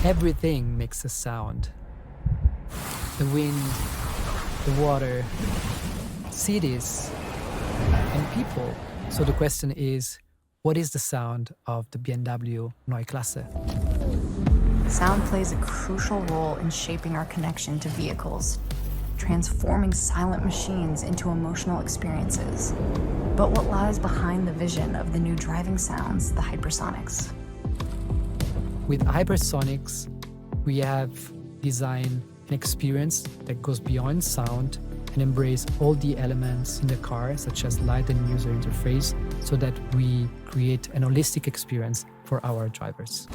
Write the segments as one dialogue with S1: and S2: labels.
S1: Everything makes a sound. The wind, the water, cities, and people. So the question is, what is the sound of the BMW Neue Klasse?
S2: Sound plays a crucial role in shaping our connection to vehicles, transforming silent machines into emotional experiences. But what lies behind the vision of the new driving sounds, the HypersonX?
S1: With HypersonX, we have designed an experience that goes beyond sound and embrace all the elements in the car, such as light and user interface, so that we create an holistic experience for our drivers.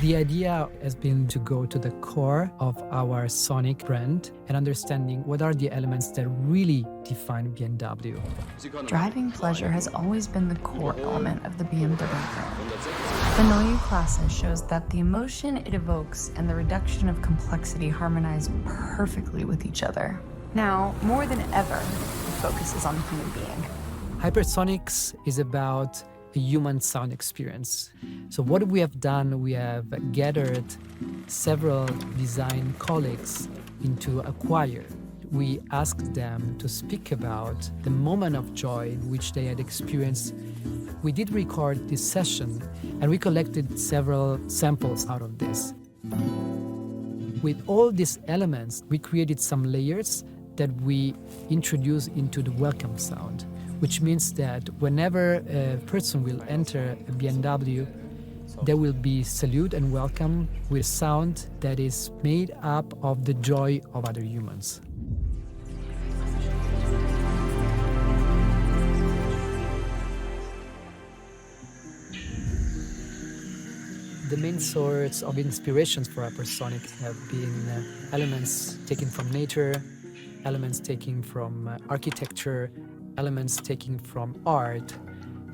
S1: The idea has been to go to the core of our Sonic brand and understanding what are the elements that really define BMW.
S2: Driving pleasure has always been the core element of the BMW brand. The Neue Klasse shows that the emotion it evokes and the reduction of complexity harmonize perfectly with each other. Now, more than ever, the focus is on the human being.
S1: HypersonX is about a human sound experience. So what we have done, we have gathered several design colleagues into a choir. We asked them to speak about the moment of joy in which they had experienced. We did record this session and we collected several samples out of this. With all these elements, we created some layers that we introduce into the welcome sound, which means that whenever a person will enter a BMW, there will be salute and welcome with sound that is made up of the joy of other humans. The main source of inspirations for HypersonX have been elements taken from nature, elements taken from architecture, elements taken from art,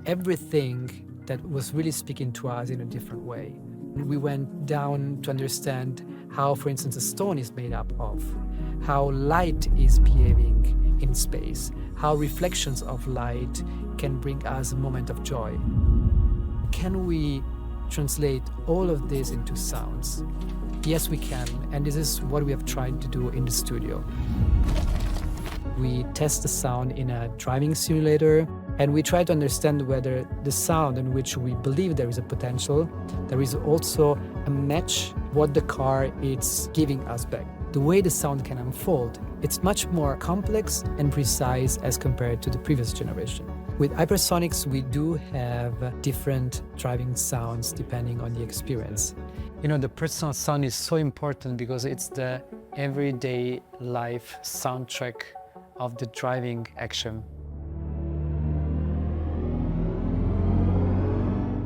S1: everything that was really speaking to us in a different way. We went down to understand how, for instance, a stone is made up of, how light is behaving in space, how reflections of light can bring us a moment of joy. Can we translate all of this into sounds? Yes, we can, and this is what we have tried to do in the studio. We test the sound in a driving simulator, and we try to understand whether the sound in which we believe there is a potential, there is also a match what the car is giving us back. The way the sound can unfold, it's much more complex and precise as compared to the previous generation. With HypersonX, we do have different driving sounds depending on the experience. You know, the personal sound is so important because it's the everyday life soundtrack of the driving action.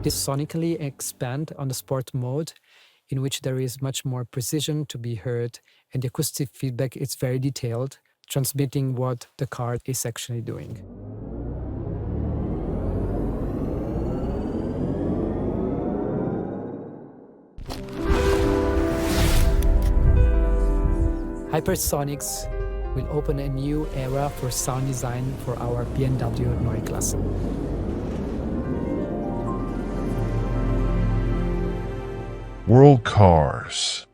S1: This sonically expand on the sport mode, in which there is much more precision to be heard, and the acoustic feedback is very detailed, transmitting what the car is actually doing. HypersonX will open a new era for sound design for our BMW Neue Klasse.
S3: World Cars.